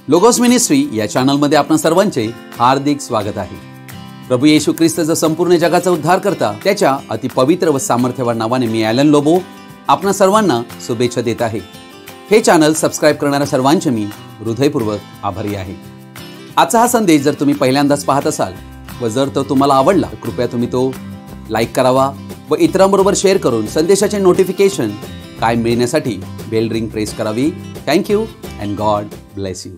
Logos ministry या चॅनलमध्ये आपण सर्वांचे हार्दिक स्वागत आहे। प्रभू येशू ख्रिस्त जो संपूर्ण जगाचा उद्धार करता त्याच्या अति पवित्र व सामर्थ्यवान नावाने मी ॲलन लोबो आपणा सर्वांना शुभेच्छा देत आहे। हे चॅनल सबस्क्राइब करणाऱ्या सर्वांचे मी हृदयपूर्वक आभारी आहे। आजचा हा संदेश जर तुम्ही पहिल्यांदाच पाहत असाल व जर तो तुम्हाला आवडला तर कृपया तुम्ही तो लाईक करावा व इतरांबरोबर शेअर करून संदेशाचे नोटिफिकेशन कायम मिळण्यासाठी बेल रिंग प्रेस करावी। Thank you and God bless you.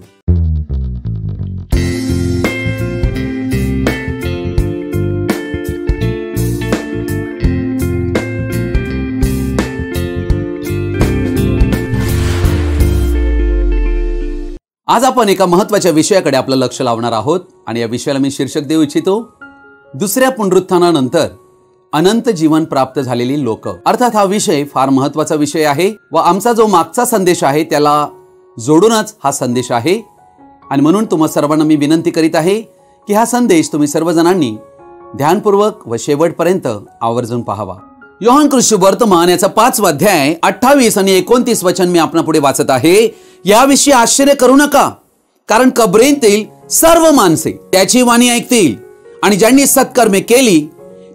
आज आपण एका महत्त्वाच्या विषयाकडे आपलं लक्ष लावणार आहोत आणि या विषयाला मी शीर्षक देऊ इच्छितो, दुसऱ्या पुनरुत्थानानंतर अनंत जीवन प्राप्त झालेली लोक। अर्थात हा विषय फार महत्त्वाचा विषय आहे व आमचा जो मागचा संदेश आहे त्याला जोडूनच हा संदेश आहे आणि म्हणून तुम्हा सर्वांना मी विनंती करीत आहे की हा संदेश तुम्ही सर्वजणांनी ध्यानपूर्वक व शेवटपर्यंत आवर्जून पाहावा। योहान सुवर्तमान याचा 5वा अध्याय 28 आणि 29 वचन मी आपणापुढे वाचत आहे। याविषयी आश्चर्य करू नका, कारण कबरेतील सर्व माणसे त्याची वाणी ऐकतील आणि ज्यांनी सत्कर्मे केली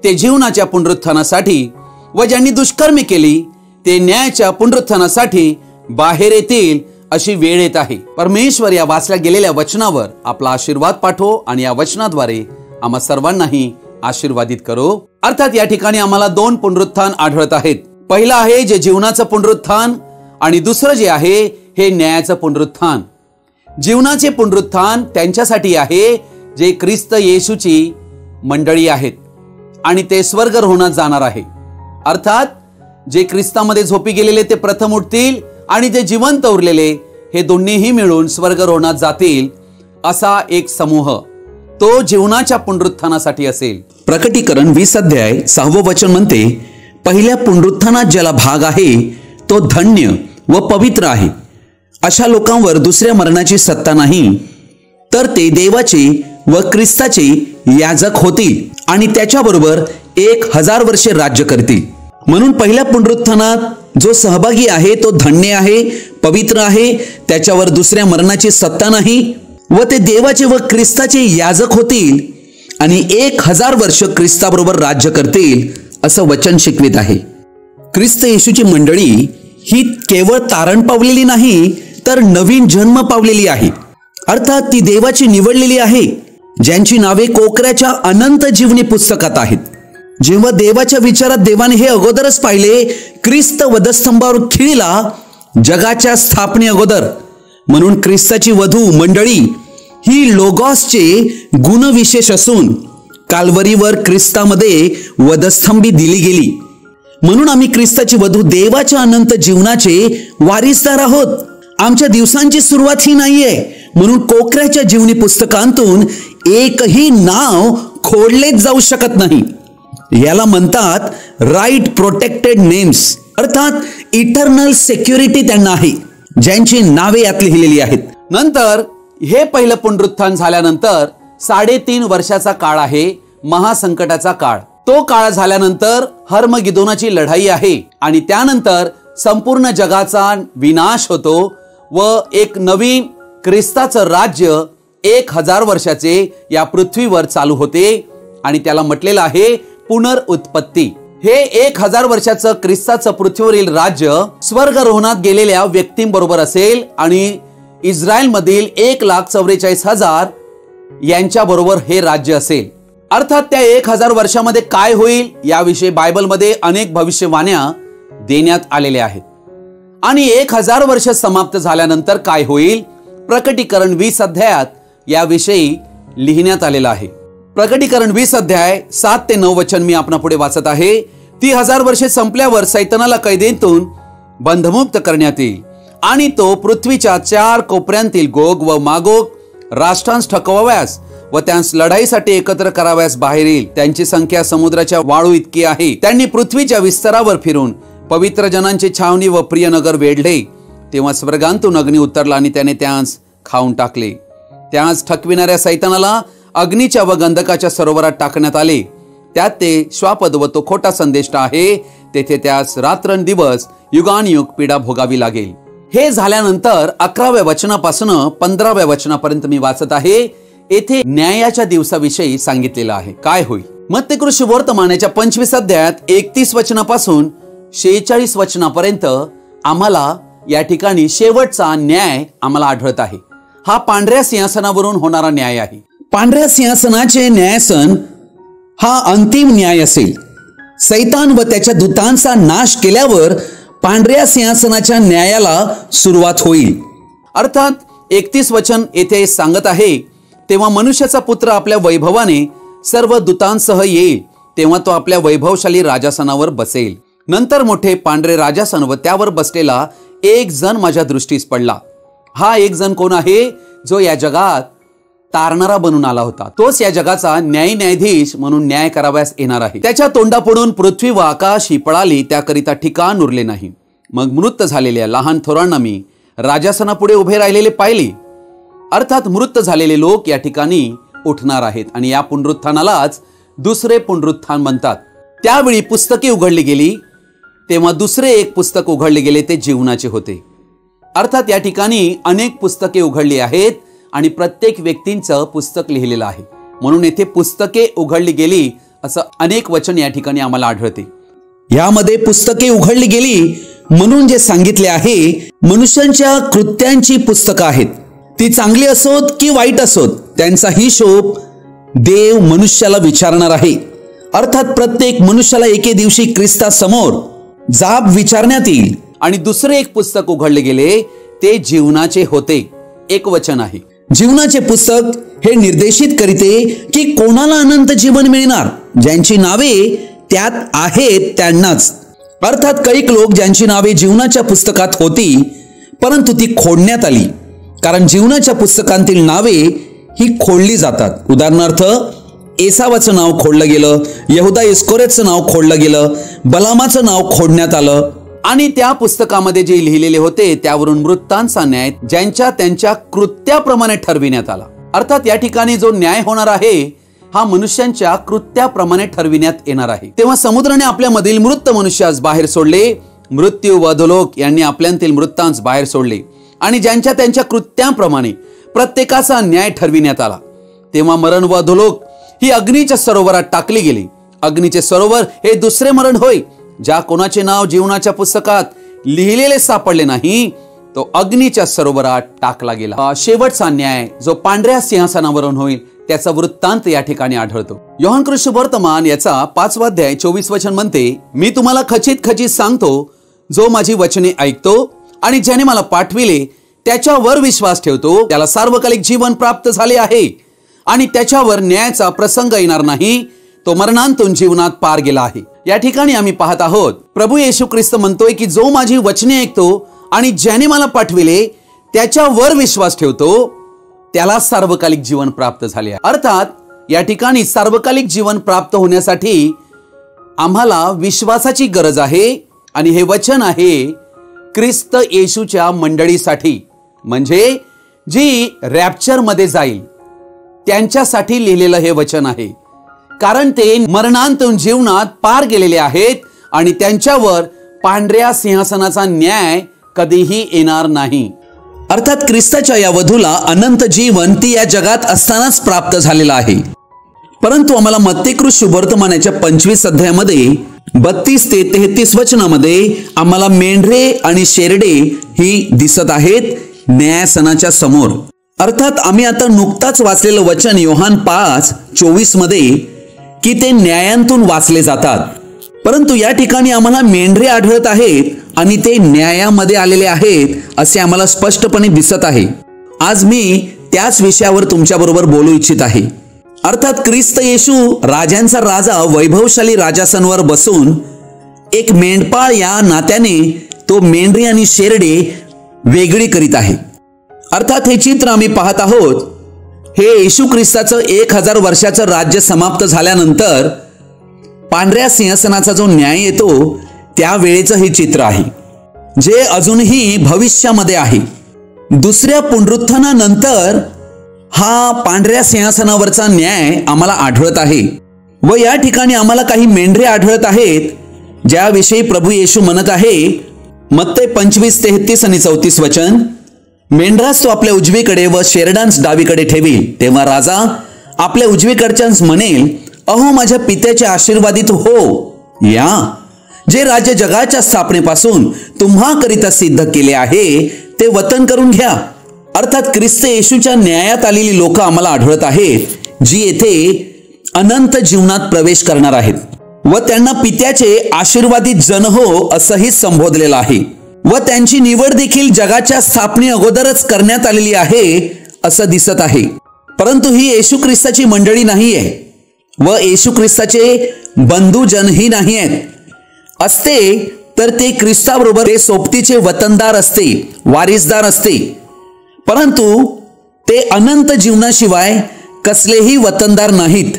ते जीवनाच्या पुनरुत्थानासाठी व ज्यांनी दुष्कर्मे केली ते न्यायाच्या पुनरुत्थानासाठी बाहेर येतील अशी वेळ येत आहे। परमेश्वर या वाचल्या गेलेल्या वचनावर आपला आशीर्वाद पाठवो आणि या वचनाद्वारे आम्हा सर्वांनाही आशीर्वादित करो। अर्थात या ठिकाणी आम्हाला 2 पुनरुत्थान आढळत आहेत। पहिलं आहे जे जीवनाचं पुनरुत्थान आणि दुसरं जे आहे हे न्यायाचं पुनरुत्थान। जीवनाचे पुनरुत्थान त्यांच्यासाठी आहे जे ख्रिस्त येशूची मंडळी आहेत आणि ते स्वर्गरोहणात जाणार आहे। अर्थात जे ख्रिस्तामध्ये झोपी गेलेले ते प्रथम उठतील आणि जे जिवंत उरलेले हे दोन्हीही मिळून स्वर्गरोहणात जातील असा एक समूह तो जीवनाच्या पुनरुत्थानासाठी असेल। प्रकटीकरण 20 अध्याय 6वे वचन म्हणते, पहिल्या पुनरुत्थानात ज्याला भाग आहे तो धन्य व पवित्र आहे। अशा लोकांवर दुसऱ्या मरणाची सत्ता नाही, तर ते देवाचे व ख्रिस्ताचे याजक होतील आणि त्याच्याबरोबर 1000 वर्षे राज्य करतील। म्हणून पहिल्या पुनरुत्थानात जो सहभागी आहे तो धन्य आहे, पवित्र आहे, त्याच्यावर दुसऱ्या मरणाची सत्ता नाही व ते देवाचे व ख्रिस्ताचे याजक होतील आणि 1000 वर्ष ख्रिस्ताबरोबर राज्य करतील असं वचन शिकवित आहे। ख्रिस्त येशूची मंडळी ही केवळ तारण पावलेली नाही तर नवीन जन्म पावलेली आहे। अर्थात ती देवाची निवडलेली आहे ज्यांची नावे कोकऱ्याच्या अनंत जीवनी पुस्तकात आहेत। जेव्हा देवाच्या विचारात देवाने हे अगोदरच पाहिले, ख्रिस्त वधस्तंभावर खिळला जगाच्या स्थापने अगोदर। म्हणून ख्रिस्ताची वधू मंडळी ही लोगॉसचे गुणविशेष असून काल्वरीवर ख्रिस्तामध्ये वधस्तंभी दिली गेली। म्हणून आम्ही ख्रिस्ताची वधू देवाच्या अनंत जीवनाचे वारिसदार आहोत। आमच्या दिवसांची सुरुवात ही नाहीये, म्हणून कोकऱ्याच्या जीवनी पुस्तकांतून एकही नाव खोडलेच जाऊ शकत नाही। याला म्हणतात राईट प्रोटेक्टेड नेम्स, अर्थात इटर्नल सिक्युरिटी त्यांना आहे ज्यांची नावे यात लिहिलेली आहेत। नंतर हे पहिलं पुनरुत्थान झाल्यानंतर 3.5 वर्षाचा काळ आहे, महासंकटाचा काळ। तो काळ झाल्यानंतर हर्मगिदोनाची लढाई आहे आणि त्यानंतर संपूर्ण जगाचा विनाश होतो व एक नवीन ख्रिस्ताचं राज्य 1000 वर्षाचे या पृथ्वीवर चालू होते आणि त्याला म्हटलेलं आहे पुनरुत्पत्ती। हे 1000 वर्षाचं ख्रिस्ताचं पृथ्वीवरील राज्य स्वर्गरोहणात गेलेल्या व्यक्तींबरोबर असेल आणि इस्रायल मधील 1,44,000 यांच्या बरोबर हे राज्य असेल। अर्थात त्या 1000 वर्षामध्ये काय होईल याविषयी बायबलमध्ये अनेक भविष्यवाण्या देण्यात आलेल्या आहेत आणि 1000 वर्ष समाप्त झाल्यानंतर काय होईल प्रकटीकरण 20 अध्यायात याविषयी लिहिण्यात आलेलं आहे। प्रकटीकरण 20 अध्याय 7 ते 9 वचन मी आपणापुढे वाचत आहे। ती 1000 वर्षे संपल्यावर सैतानाला कैदेतून बंधमुक्त करण्यात येईल आणि तो पृथ्वीच्या 4 कोपऱ्यांतील गोग व मागोग राष्ट्रांस ठकवाव्यास व त्यांस लढाईसाठी एकत्र कराव्यास बाहेर येईल। त्यांची संख्या समुद्राच्या वाळू इतकी आहे। त्यांनी पृथ्वीच्या विस्तारावर फिरून पवित्र जनांची छावणी व प्रिय नगर वेढले। तेव्हा स्वर्गांतून अग्नी उतरला आणि त्याने त्यांस खाऊन टाकले। त्यांस ठकविणाऱ्या सैतानाला अग्नीच्या व गंधकाच्या सरोवरात टाकण्यात आले। त्यात ते श्वापद व तो खोटा संदेष्टा आहे, तेथे त्यास रात्रंदिवस युगानुयुग पीडा भोगावी लागेल। हे झाल्यानंतर 11व्या वचनापासून 15व्या वचनापर्यंत मी वाचत आहे. येथे न्यायाच्या दिवसाविषयी सांगितलेलं आहे. काय होईल? मत्तेकृ शुभवर्तमानाच्या 25 अध्यायात 31 वचनापासून 46 वचनापर्यंत आम्हाला या ठिकाणी शेवटचा न्याय आम्हाला आढळत आहे. हा पांढऱ्या सिंहासनावरून होणारा न्याय आहे. पांढऱ्या सिंहासनाचे न्यायासन हा अंतिम न्याय असेल. सैतान व त्याच्या दूतांचा नाश केल्यावर पांढऱ्या सिंहासनाच्या न्यायाला सुरुवात होईल. अर्थात 31 वचन येथे सांगत आहे, तेव्हा मनुष्याचा पुत्र आपल्या वैभवाने सर्व दूतांसह येईल, तेव्हा तो आपल्या वैभवशाली राजासनावर बसेल. नंतर मोठे पांढरे राजासन व त्यावर बसलेला एक जण माझ्या दृष्टीस पडला. हा एक जण कोण आहे? जो या जगात तारणारा बनून आला होता. तोच या जगाचा न्यायाधीश म्हणून न्याय करावयास येणार आहे. त्याच्या तोंडापुढून पृथ्वी व आकाश ही पळाली, त्याकरिता ठिकाण उरले नाही. मग मृत झालेल्या लहान थोरांना मी राजासनापुढे उभे राहिलेले पाहिले. अर्थात मृत झालेले लोक या ठिकाणी उठणार आहेत आणि या पुनरुत्थानालाच दुसरे पुनरुत्थान म्हणतात. त्यावेळी पुस्तके उघडली गेली, तेव्हा दुसरे एक पुस्तक उघडले गेले, ते जीवनाचे होते. अर्थात या ठिकाणी अनेक पुस्तके उघडली आहेत आणि प्रत्येक व्यक्तींचं पुस्तक लिहिलेलं आहे. म्हणून येथे पुस्तके उघडली गेली असं अनेक वचन या ठिकाणी आम्हाला आढळते. यामध्ये पुस्तके उघडली गेली म्हणून जे सांगितले आहे, मनुष्यांच्या कृत्यांची पुस्तकं आहेत. ती चांगली असोत की वाईट असोत, त्यांचा हिशोब देव मनुष्याला विचारणार आहे. अर्थात प्रत्येक मनुष्याला एके दिवशी ख्रिस्तासमोर जाब विचारण्यात येईल. आणि दुसरे एक पुस्तक उघडले गेले, ते जीवनाचे होते. एक वचन आहे, जीवनाचे पुस्तक हे निर्देशित करीते की कोणाला अनंत जीवन मिळणार, ज्यांची नावे त्यात आहेत त्यांनाच. अर्थात कैक लोक ज्यांची नावे जीवनाच्या पुस्तकात होती, परंतु ती खोडण्यात आली, कारण जीवनाच्या पुस्तकांतील नावे ही खोडली जातात. उदाहरणार्थ, एसावाचं नाव खोडलं गेलं, यहुदा इस्करियोतचं नाव खोडलं गेलं, बलामाचं नाव खोडण्यात आलं आणि त्या पुस्तकामध्ये जे लिहिलेले होते त्यावरून मृतांचा न्याय ज्यांच्या त्यांच्या कृत्याप्रमाणे ठरविण्यात आला. अर्थात या ठिकाणी जो न्याय होणार आहे हा मनुष्यांच्या कृत्याप्रमाणे ठरविण्यात येणार आहे. तेव्हा समुद्राने आपल्या मधील मृत मनुष्यास बाहेर सोडले, मृत्यू व अधोलोक यांनी आपल्यातील मृतांस बाहेर सोडले आणि ज्यांच्या त्यांच्या कृत्याप्रमाणे प्रत्येकाचा न्याय ठरविण्यात आला. तेव्हा मरण व अधोलोक ही अग्नीच्या सरोवरात टाकली गेली. अग्नीचे सरोवर हे दुसरे मरण होय. ज्या कोणाचे नाव जीवनाच्या पुस्तकात लिहिलेले सापडले नाही, तो अग्नीच्या सरोवरात टाकला गेला. शेवटचा न्याय जो पांढऱ्या सिंहासनावरून होईल त्याचा वृत्तांत या ठिकाणी आढळतो. योहान शुभवर्तमान याचा 5वा अध्याय 24 वचन म्हणते, मी तुम्हाला खचित खचित सांगतो, जो माझी वचने ऐकतो आणि ज्याने मला पाठविले त्याच्यावर विश्वास ठेवतो, त्याला सार्वकालिक जीवन प्राप्त झाले आहे आणि त्याच्यावर न्यायाचा प्रसंग येणार नाही. तो मरणांतून जीवनात पार गेला आहे. या ठिकाणी आम्ही पाहत आहोत, प्रभू येशू ख्रिस्त म्हणतोय की जो माझी वचने ऐकतो आणि ज्याने मला पाठविले त्याच्यावर विश्वास ठेवतो, त्याला सार्वकालिक जीवन प्राप्त झाले आहे. अर्थात या ठिकाणी सार्वकालिक जीवन प्राप्त होण्यासाठी आम्हाला विश्वासाची गरज आहे आणि हे वचन आहे ख्रिस्त येशूच्या मंडळीसाठी, म्हणजे जी रॅप्चर मध्ये जाईल त्यांच्यासाठी लिहिलेलं हे वचन आहे. कारण ते मरणांतून जीवनात पार गेलेले आहेत आणि त्यांच्यावर पांढऱ्या सिंहासनाचा न्याय कधीही येणार नाही. अर्थात ख्रिस्ताच्या या वधूला अनंत जीवन ती या जगात असतानाच प्राप्त झालेला आहे. परंतु आम्हाला मत्तेकृ शुभवर्तमानाच्या 25 अध्यायामध्ये 32 ते 33 वचनामध्ये आम्हाला मेंढरे आणि शेरडे ही दिसत आहेत न्यायासनाच्या समोर. अर्थात आम्ही आता नुकताच वाचलेलं वचन योहान 5:24 मध्ये की ते न्यायांतून वाचले जातात, परंतु या ठिकाणी आम्हाला मेंढरे आढळत आहेत आणि ते न्यायामध्ये आलेले आहेत असे आम्हाला स्पष्टपणे दिसत आहे. आज मी त्याच विषयावर तुमच्याबरोबर बोलू इच्छित आहे. अर्थात ख्रिस्त येशू राजांचा राजा वैभवशाली राजासनवर बसून एक मेंढपाळ या नात्याने तो मेंढरी आणि शेरडे वेगळी करीत आहे. अर्थात हे चित्र आम्ही पाहत आहोत, हे येशू ख्रिस्ताचं 1000 वर्षाचं राज्य समाप्त झाल्यानंतर पांढऱ्या सिंहासनाचा जो न्याय येतो त्यावेळेचं हे चित्र आहे, जे अजूनही भविष्यामध्ये आहे. दुसऱ्या पुनरुत्थानानंतर हा पांढऱ्या सिंहासनावरचा न्याय आम्हाला आढळत आहे व या ठिकाणी आम्हाला काही मेंढरे आढळत आहेत, ज्याविषयी प्रभू येशू म्हणत आहे मत्ते 25:33 आणि 34 वचन, मेंढरास तो आपल्या उजवीकडे व शेरडांस डावीकडे ठेवील, तेव्हा राजा आपल्या उजवीकडच्यास म्हणेल, अहो माझ्या पित्याचे आशीर्वादित हो, या जे राज्य जगाच्या स्थापनेपासून तुम्हाकरिता सिद्ध केले आहे ते वतन करून घ्या. अर्थात ख्रिस्त येशूच्या न्यायात आलेली लोक आम्हाला आढळत आहेत, जी येथे अनंत जीवनात प्रवेश करणार आहेत व त्यांना पित्याचे आशीर्वादित जन हो असंही संबोधलेलं आहे व त्यांची निवड देखील जगाच्या स्थापने अगोदरच करण्यात आलेली आहे असं दिसत आहे. परंतु ही येशू ख्रिस्ताची मंडळी नाही आहे व येशू ख्रिस्ताचे बंधुजनही नाही आहेत. असते तर ते ख्रिस्ताबरोबर ते सोबतीचे वतनदार असते, वारिसदार असते. परंतु ते अनंत जीवनाशिवाय कसलेही वतनदार नाहीत.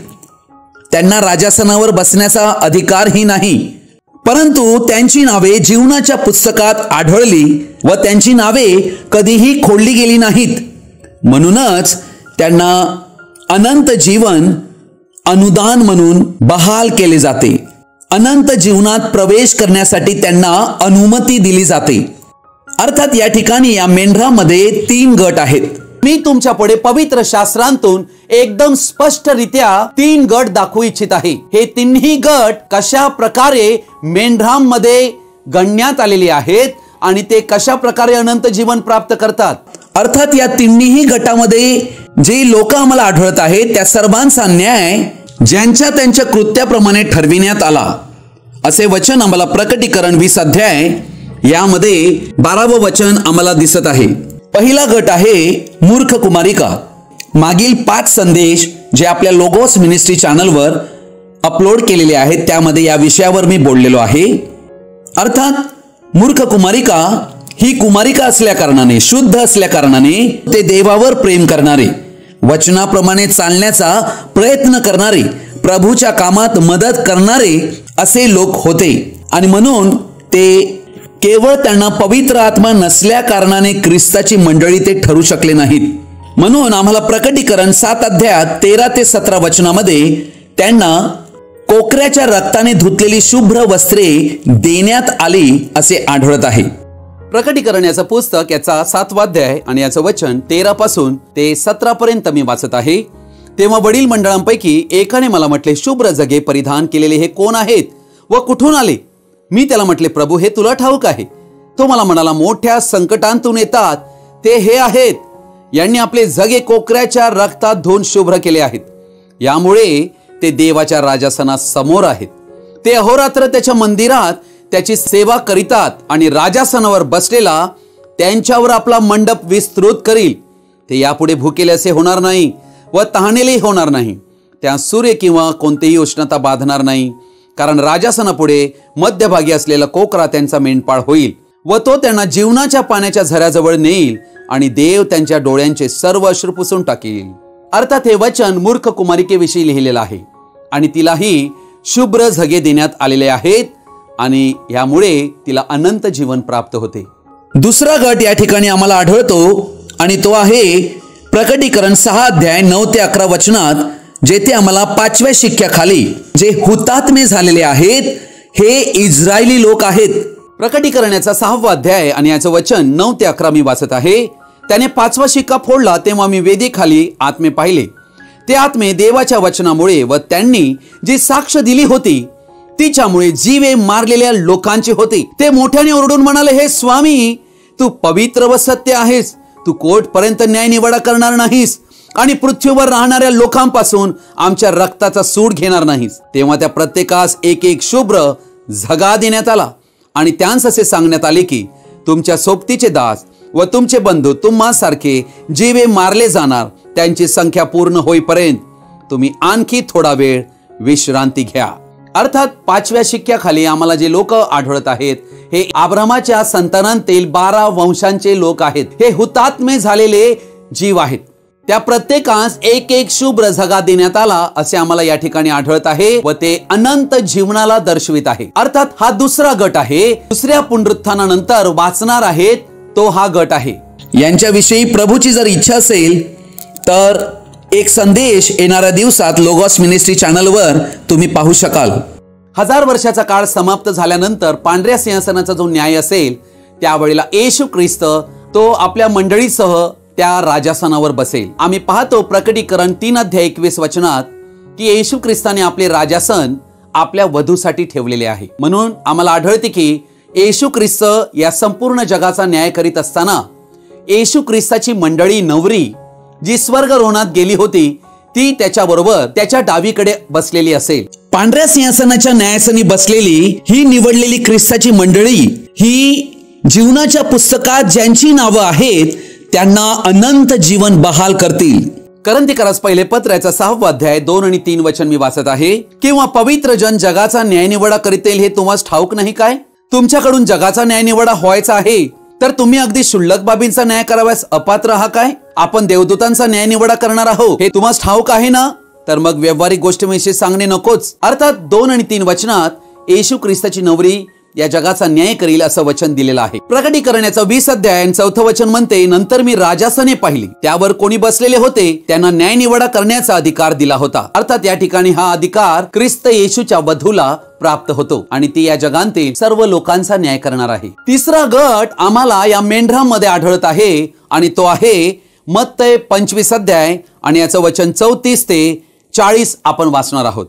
त्यांना राजासनावर बसण्याचा अधिकारही नाही. परंतु त्यांची नावे जीवनाच्या पुस्तकात आढळली व त्यांची नावे कधीही खोडली गेली नाहीत. म्हणूनच त्यांना अनंत जीवन अनुदान म्हणून बहाल केले जाते. अनंत जीवनात प्रवेश करण्यासाठी त्यांना अनुमती दिली जाते. अर्थात या ठिकाणी या मेंढरामध्ये 3 गट आहेत. मी तुमच्या पुढे पवित्र शास्त्रांतून एकदम स्पष्टरित्या 3 गट दाखवू इच्छित आहे. हे तिन्ही गट कशा प्रकारे मेंढरांमध्ये गणण्यात आलेले आहेत आणि ते कशा प्रकारे अनंत जीवन प्राप्त करतात. अर्थात या तिन्ही गटामध्ये जे लोक आम्हाला आढळत आहेत त्या सर्वांचा न्याय ज्यांच्या त्यांच्या कृत्याप्रमाणे ठरविण्यात आला असे वचन आम्हाला प्रकटीकरण 20 अध्याय यामध्ये 12वं वचन आम्हाला दिसत आहे. पहिला गट आहे मूर्ख कुमारिका. मागील 5 संदेश जे आपल्या लोगोस मिनिस्ट्री चॅनलवर अपलोड केलेले आहेत त्यामध्ये या विषयावर मी बोललेलो आहे. अर्थात मूर्ख कुमारिका ही कुमारिका असल्या कारणाने, शुद्ध असल्या कारणाने ते देवावर प्रेम करणारे, वचनाप्रमाणे चालण्याचा प्रयत्न करणारे, प्रभूच्या कामात मदत करणारे असे लोक होते आणि म्हणून ते केवळ त्यांना पवित्र आत्मा नसल्या कारणाने ख्रिस्ताची मंडळी ते ठरू शकले नाहीत. म्हणून आम्हाला प्रकटीकरण 7 अध्यायात 13 ते 17 वचनामध्ये त्यांना कोकऱ्याच्या रक्ताने धुतलेली शुभ्र वस्त्रे देण्यात आली असे आढळत आहे. प्रकटीकरण याचं पुस्तक याचा 7वा अध्याय आणि याचं वचन 13 पासून ते 17 पर्यंत मी वाचत आहे. तेव्हा वडील मंडळांपैकी एकाने मला म्हटले, शुभ्र जगे परिधान केलेले हे कोण आहेत व कुठून आले? मी त्याला म्हटले, प्रभू हे तुला ठाऊक आहे. तो मला म्हणाला, मोठ्या संकटांतून येतात ते हे आहेत. यांनी आपले जगे कोकऱ्याच्या रक्तात धुवून शुभ्र केले आहेत. यामुळे ते देवाच्या राजासनास समोर आहेत. ते अहोरात्र त्याच्या मंदिरात त्याची सेवा करीतात आणि राजासनावर बसलेला त्यांच्यावर आपला मंडप विस्तृत करील. ते यापुढे भुकेले असे होणार नाही व तहानेलेही होणार नाही. त्या सूर्य किंवा कोणतीही उष्णता बाधणार नाही, कारण राजासनापुढे मध्यभागी असलेला कोकरा त्यांचा मेंढपाळ होईल व तो त्यांना जीवनाच्या पाण्याच्या झऱ्याजवळ नेईल आणि देव त्यांच्या डोळ्यांचे सर्व अश्रू पुसून टाकील. अर्थात हे वचन मूर्ख कुमारिकेविषयी लिहिलेलं आहे आणि तिलाही शुभ्र झगे देण्यात आलेले आहेत आणि यामुळे तिला अनंत जीवन प्राप्त होते. दुसरा गट या ठिकाणी आम्हाला आढळतो आणि तो आहे प्रकटीकरण 6 अध्याय 9 ते 11 वचनात, जेथे आम्हाला 5व्या शिक्क्याखाली जे हुतात्मे झालेले आहेत हे इस्रायली लोक आहेत. प्रकटीकरणाचा 6वा अध्याय आणि याचं वचन 9 ते 11 मी वाचत आहे. त्याने 5वा शिक्का फोडला तेव्हा मी वेदीखाली आत्मे पाहिले. ते आत्मे देवाच्या वचनामुळे व त्यांनी जी साक्ष दिली होती तिच्यामुळे जीवे मारलेल्या लोकांचे होते. ते मोठ्याने ओरडून म्हणाले, हे स्वामी, तू पवित्र व सत्य आहेस. तू कोर्टपर्यंत न्याय निवाडा करणार नाहीस आणि पृथ्वीवर राहणाऱ्या लोकांपासून आमच्या रक्ताचा सूड घेणार नाहीस. तेव्हा त्या प्रत्येकास एक एक शुभ्र झगा देण्यात आला आणि त्यांस असे सांगण्यात आले की तुमच्या सोबतीचे दास व तुमचे बंधू तुम्हासारखे जीवे मारले जाणार, त्यांची संख्या पूर्ण होईपर्यंत तुम्ही आणखी थोडा वेळ विश्रांती घ्या. अर्थात 5व्या शिक्क्याखाली आम्हाला जे लोक आढळत आहेत हे अब्रामाच्या संतानांतील 12 वंशांचे लोक आहेत. हे हुतात्मे झालेले जीव आहेत. त्या प्रत्येकास एक एक शुभ्र झगा देण्यात आला असे आम्हाला या ठिकाणी आढळत आहे व ते अनंत जीवनाला दर्शवित आहे. अर्थात हा दुसरा गट आहे. दुसऱ्या पुनरुत्थानानंतर वाचणार आहेत तो हा गट आहे. यांच्याविषयी प्रभूची जर इच्छा असेल तर एक संदेश येणाऱ्या दिवसात लोगोस मिनिस्ट्री चॅनलवर तुम्ही पाहू शकाल. 1000 वर्षाचा काळ समाप्त झाल्यानंतर पांढऱ्या सिंहासनाचा जो न्याय असेल त्यावेळेला येशू ख्रिस्त तो आपल्या मंडळीसह त्या राजासनावर बसेल. आम्ही पाहतो प्रकटीकरण 3:21 की येशू ख्रिस्ताने आपले राजासन आपल्या वधूसाठी ठेवलेले आहे. म्हणून आम्हाला आढळते की येशू ख्रिस्त या संपूर्ण जगाचा न्याय करीत असताना येशू ख्रिस्ताची मंडळी नवरी जी स्वर्गरोहणात गेली होती ती त्याच्याबरोबर त्याच्या डावीकडे बसलेली असेल. पांढऱ्या सिंहासनाच्या न्यायासनी बसलेली ही निवडलेली ख्रिस्ताची मंडळी ही जीवनाच्या पुस्तकात ज्यांची नावं आहेत त्यांना अनंत जीवन बहाल करतील. करंथीकरास पहिले पत्राचा 6वा अध्याय 2 आणि 3 वचन मी वाचत आहे. किंवा पवित्र जन जगाचा न्यायनिवाडा करीत येईल हे तुम्हाला ठाऊक नाही काय? तुमच्याकडून जगाचा न्यायनिवाडा व्हायचा आहे तर तुम्ही अगदी क्षुल्लक बाबींचा न्याय कराव्यास अपात्र आहात काय? आपण देवदूतांचा न्यायनिवाडा करणार आहोत हे तुम्हाला ठाऊक आहे ना? तर मग व्यवहारिक गोष्टीविषयी सांगणे नकोच. अर्थात 2 आणि 3 वचनात येशू ख्रिस्ताची नवरी या जगाचा न्याय करील असं वचन दिलेलं आहे. प्रकटीकरणाचा 20 अध्याय 4 वचन म्हणते, नंतर मी राजासने पाहिली, त्यावर कोणी बसलेले होते, त्यांना न्याय निवाडा करण्याचा अधिकार दिला होता. अर्थात या ठिकाणी हा अधिकार ख्रिस्त येशूच्या वधूला प्राप्त होतो आणि ती या जगांतील सर्व लोकांचा न्याय करणार आहे. तिसरा गट आम्हाला या मेंढरामध्ये आढळत आहे आणि तो आहे मत्तय 25 अध्याय आणि याचं वचन 34 ते 40 आपण वाचणार आहोत.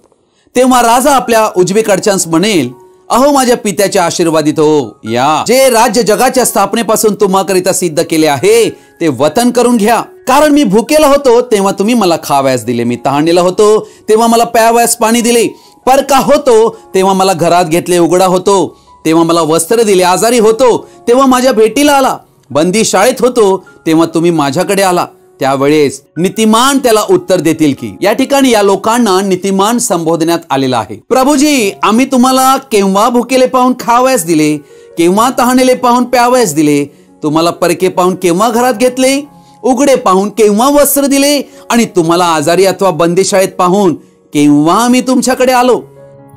तेव्हा राजा आपल्या उजवीकडच्यास म्हणेल, अहो माझ्या पित्याच्या आशीर्वादित हो, या जे राज्य जगाच्या स्थापनेपासून तुम्हाकरिता सिद्ध केले आहे ते वतन करून घ्या. कारण मी भुकेला होतो तेव्हा तुम्ही मला खावयास दिले, मी तहानलेला होतो तेव्हा मला प्यावयास पाणी दिले, परका होतो तेव्हा मला घरात घेतले, उघडा होतो तेव्हा मला वस्त्र दिले, आजारी होतो तेव्हा माझ्या भेटीला आला, बंदी शाळेत होतो तेव्हा तुम्ही माझ्याकडे आला. त्यावेळेस नीतिमान त्याला उत्तर देतील की. या ठिकाणी या लोकांना नीतिमान संबोधण्यात आलेला आहे. प्रभूजी, आम्ही तुम्हाला केव्हा भुकेले पाहून खावयास दिले, केव्हा तहानलेले पाहून प्यावयास दिले, तुम्हाला परके पाहून केव्हा घरात घेतले, उघडे पाहून केव्हा वस्त्र दिले आणि तुम्हाला आजारी अथवा बंदीशाळेत पाहून केव्हा आम्ही तुमच्याकडे आलो.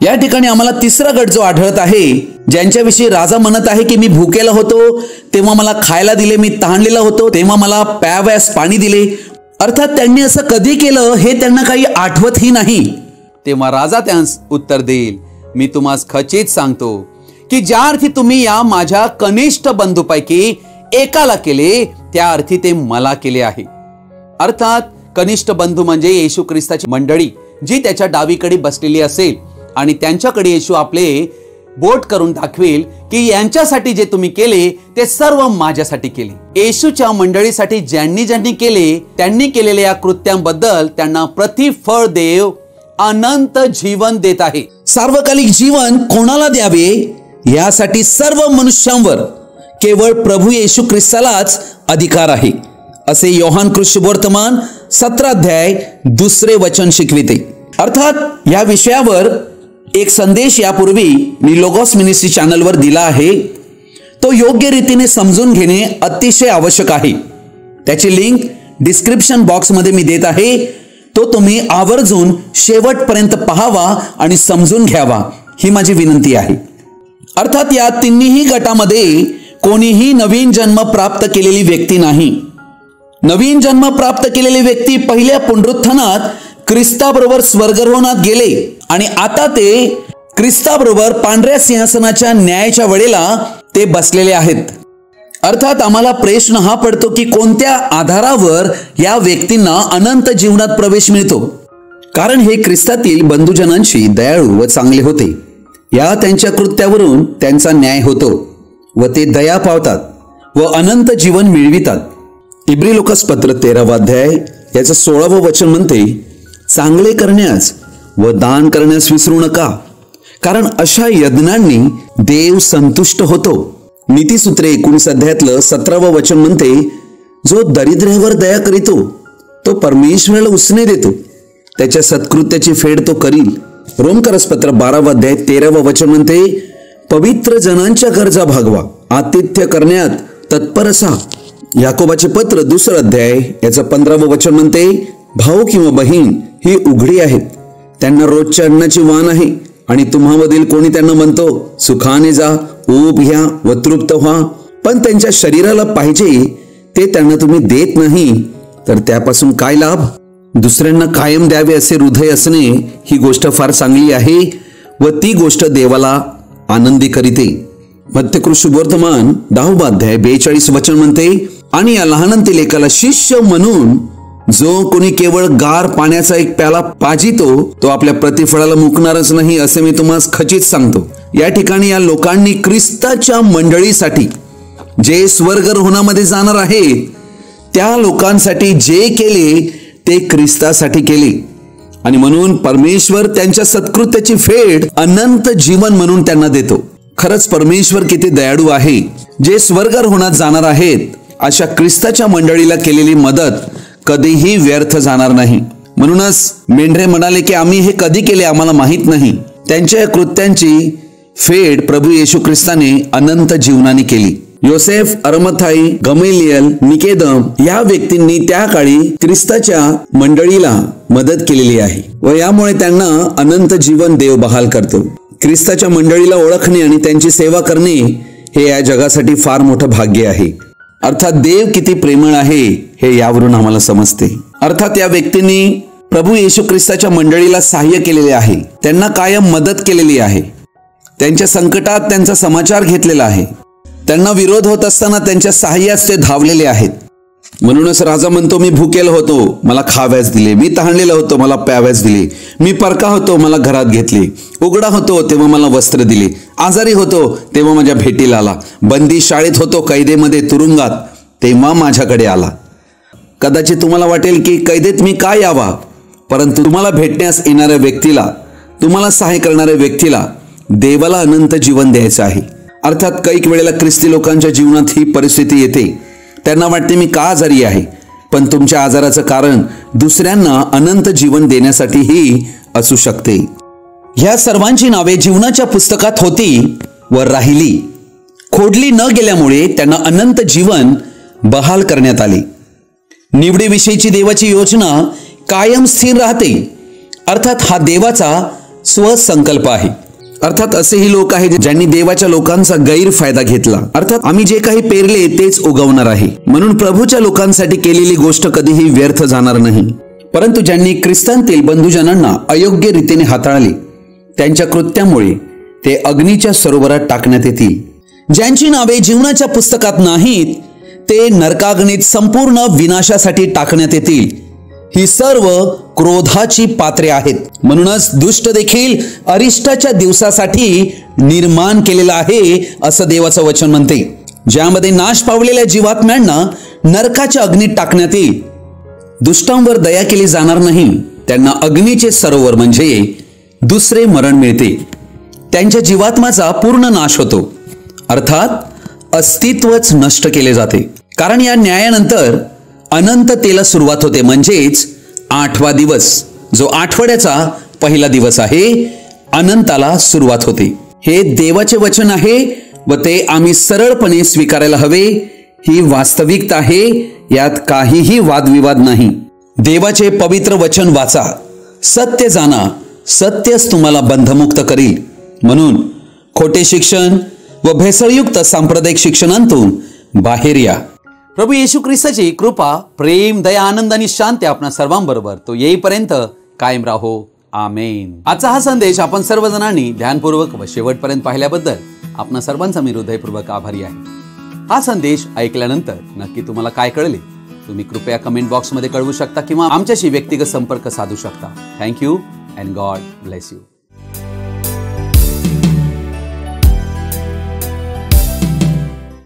या ठिकाणी आम्हाला तिसरा गट जो आढळत आहे ज्यांच्याविषयी राजा म्हणत आहे की मी भुकेला होतो तेव्हा मला खायला दिले, मी तहानलेला होतो तेव्हा मला प्यावयास पाणी दिले. अर्थात त्यांनी असं कधी केलं हे त्यांना काही आठवतही नाही. तेव्हा राजा त्यांस उत्तर देईल, मी तुम्हास खचित सांगतो की ज्या अर्थी तुम्ही या माझ्या कनिष्ठ बंधूपैकी एकाला केले त्या अर्थी ते मला केले आहे. अर्थात कनिष्ठ बंधू म्हणजे येशू ख्रिस्ताची मंडळी जी त्याच्या डावीकडे बसलेली असेल आणि त्यांच्याकडे येशू आपले बोट करून दाखवेल की यांच्यासाठी जे तुम्ही केले ते सर्व माझ्यासाठी केले. येशूच्या मंडळीसाठी ज्यांनी ज्यांनी केले त्यांनी केलेल्या या कृत्यांबद्दल त्यांना प्रतिफळ देव अनंत जीवन देत आहे. सार्वकालिक जीवन कोणाला द्यावे यासाठी सर्व मनुष्यांवर केवळ प्रभू येशू ख्रिस्तालाच अधिकार आहे असे योहान कृष्णवर्तमान 17 अध्याय 2 वचन शिकविते. अर्थात या विषयावर एक संदेश यापूर्वी मी लोगोस मिनिस्ट्री चॅनलवर दिला आहे. तो योग्य रीतीने समजून घेणे अतिशय आवश्यक आहे. त्याची लिंक डिस्क्रिप्शन बॉक्समध्ये मी देत आहे. तो तुम्ही आवर्जून शेवटपर्यंत पाहावा आणि समजून घ्यावा ही माझी विनंती आहे. अर्थात या तिन्ही गटामध्ये कोणीही नवीन जन्म प्राप्त केलेली व्यक्ती नाही. नवीन जन्म प्राप्त केलेली व्यक्ती पहिल्या पुनरुत्थानात ख्रिस्ताबरोबर स्वर्गरोहणात गेले आणि आता ते ख्रिस्ताबरोबर पांढऱ्या सिंहासनाच्या न्यायाच्या वेळेला ते बसलेले आहेत. अर्थात आम्हाला प्रश्न हा पडतो की कोणत्या आधारावर या व्यक्तींना अनंत जीवनात प्रवेश मिळतो. कारण हे ख्रिस्तातील बंधुजनांशी दयाळू व चांगले होते. या त्यांच्या कृत्यावरून त्यांचा न्याय होतो व ते दया पावतात व अनंत जीवन मिळवितात. इब्री लोकास पत्र 13वा अध्याय याचं 16वं वचन म्हणते, चांगले करण्यास व दान करण्यास विसरू नका, कारण अशा यज्ञांनी देव संतुष्ट होतो. नीतिसूत्रे 19 अध्यायातलं 17वं वचन म्हणते, जो दरिद्र्यावर दया करीतो तो परमेश्वराला उसने देतो, त्याच्या सत्कृत्याची फेड तो करील. रोमकरसपत्र 12वा अध्याय 13वं वचन म्हणते, पवित्र जनांच्या गरजा भागवा, आतिथ्य करण्यात तत्पर असा. याकोबाचे पत्र 2 अध्याय याचं 15वं वचन म्हणते, भाऊ किंवा बहीण ही उघडी आहेत, त्यांना रोजच्या अन्नाची वाण आहे आणि तुम्हामधील कोणी त्यांना म्हणतो सुखाने जा, ऊब घ्या व तृप्त व्हा, पण त्यांच्या शरीराला पाहिजे ते त्यांना तुम्ही देत नाही, तर त्यापासून काय लाभ? दुसऱ्यांना कायम द्यावे असे हृदय असणे ही गोष्ट फार चांगली आहे व ती गोष्ट देवाला आनंदी करीते. मत्तकृष्ण वर्तमान 10 अध्याय 42 वचन म्हणते, आणि या लहानांतील एकाला शिष्य म्हणून जो कोणी केवळ गार पाण्याचा एक प्याला पाजितो तो आपल्या प्रतिफळाला मुकणारच नाही, असे मी तुम्हाला खचित सांगतो. या ठिकाणी या लोकांनी ख्रिस्ताच्या मंडळीसाठी जे स्वर्गरोहणामध्ये जाणार आहेत त्या लोकांसाठी जे केले ते ख्रिस्तासाठी केले, आणि म्हणून परमेश्वर त्यांच्या सत्कृत्याची फेड अनंत जीवन म्हणून त्यांना देतो. खरंच परमेश्वर किती दयाळू आहे. जे स्वर्गरोहणात जाणार आहेत अशा ख्रिस्ताच्या मंडळीला केलेली मदत कधीही व्यर्थ जाणार नाही. म्हणूनच मेंढरे म्हणाले की आम्ही हे कधी केले आम्हाला माहित नाही. त्यांच्या कृत्यांची फेड प्रभू येशू ख्रिस्ताने अनंत जीवनाने केली. योसेफ, अरमथाई, गमेलियल, निकेदम या व्यक्तींनी त्या काळी ख्रिस्ताच्या मंडळीला मदत केलेली आहे व यामुळे त्यांना अनंत जीवन देव बहाल करतो. ख्रिस्ताच्या मंडळीला ओळखणे आणि त्यांची सेवा करणे हे या जगासाठी फार मोठं भाग्य आहे. अर्थात देव किती प्रेमळ आहे हे यावरून आम्हाला समजते. अर्थात या व्यक्तींनी प्रभू येशू ख्रिस्ताच्या मंडळीला सहाय्य केलेले आहे, त्यांना कायम मदत केलेली आहे, त्यांच्या संकटात त्यांचा समाचार घेतलेला आहे, त्यांना विरोध होत असताना त्यांच्या सहाय्यास ते धावलेले आहेत. म्हणूनच राजा म्हणतो, मी भुकेला होतो मला खाव्यास दिले, मी तहानलेला होतो मला प्याव्यास दिले, मी परका होतो मला घरात घेतले, उघडा होतो तेव्हा मला वस्त्र दिले, आजारी होतो तेव्हा माझ्या भेटीला आला, बंदी शाळेत होतो कैदेमध्ये तुरुंगात तेव्हा माझ्याकडे आला. कदाचित तुम्हाला वाटेल की कैदेत मी काय यावा, परंतु तुम्हाला भेटण्यास येणाऱ्या व्यक्तीला, तुम्हाला सहाय्य करणाऱ्या व्यक्तीला देवाला अनंत जीवन द्यायचं आहे. अर्थात कैक वेळेला ख्रिस्ती लोकांच्या जीवनात ही परिस्थिती येते. त्यांना वाटते मी का आजारी आहे, पण तुमच्या आजाराचं कारण दुसऱ्यांना अनंत जीवन देण्यासाठीही असू शकते. ह्या सर्वांची नावे जीवनाच्या पुस्तकात होती व राहिली, खोडली न गेल्यामुळे त्यांना अनंत जीवन बहाल करण्यात आले. निवडीविषयीची देवाची योजना कायम स्थिर राहते. अर्थात हा देवाचा स्वसंकल्प आहे. अर्थात असेही लोक आहेत ज्यांनी देवाच्या लोकांचा गैरफायदा घेतला. अर्थात आम्ही जे काही पेरले तेच उगवणार आहे. म्हणून प्रभूच्या लोकांसाठी केलेली गोष्ट कधीही व्यर्थ जाणार नाही. परंतु ज्यांनी ख्रिस्तांतील बंधुजनांना अयोग्य रीतीने हाताळले त्यांच्या कृत्यामुळे ते अग्नीच्या सरोवरात टाकण्यात येतील. ज्यांची नावे जीवनाच्या पुस्तकात नाहीत ते नरकाग्नीत संपूर्ण विनाशासाठी टाकण्यात येतील. ही सर्व क्रोधाची पात्रे आहेत. म्हणूनच दुष्ट देखील अरिष्टाच्या दिवसासाठी निर्माण केलेला आहे असं देवाचं वचन म्हणते, ज्यामध्ये नाश पावलेल्या जीवात्म्यांना नरकाच्या अग्नीत टाकण्यात येईल. दुष्टांवर दया केली जाणार नाही. त्यांना अग्नीचे सरोवर म्हणजे दुसरे मरण मिळते. त्यांच्या जीवात्म्याचा पूर्ण नाश होतो. अर्थात अस्तित्वच नष्ट केले जाते. कारण या न्यायानंतर अनंततेला सुरुवात होते, म्हणजेच 8वा दिवस जो आठवड्याचा पहिला दिवस आहे, अनंताला सुरुवात होते. हे देवाचे वचन आहे व ते आम्ही सरळपणे स्वीकारायला हवे. ही वास्तविकता आहे, यात काहीही वादविवाद नाही. देवाचे पवित्र वचन वाचा, सत्य जाणा, सत्यच तुम्हाला बंधमुक्त करील. म्हणून खोटे शिक्षण व भेसळयुक्त सांप्रदायिक शिक्षणांतून बाहेर या. प्रभू येशू ख्रिस्ताची कृपा, प्रेम, दया, आनंद आणि शांती आपणा सर्वांबरोबर तो येईपर्यंत कायम राहो. आमेन. आजचा हा संदेश आपण सर्वजणांनी ध्यानपूर्वक व शेवटपर्यंत पाहिल्याबद्दल आपणा सर्वांचा मी हृदयपूर्वक आभारी आहे. हा संदेश ऐकल्यानंतर नक्की तुम्हाला काय कळले तुम्ही कृपया कमेंट बॉक्समध्ये कळवू शकता किंवा आमच्याशी व्यक्तिगत संपर्क साधू शकता. Thank you and God bless you.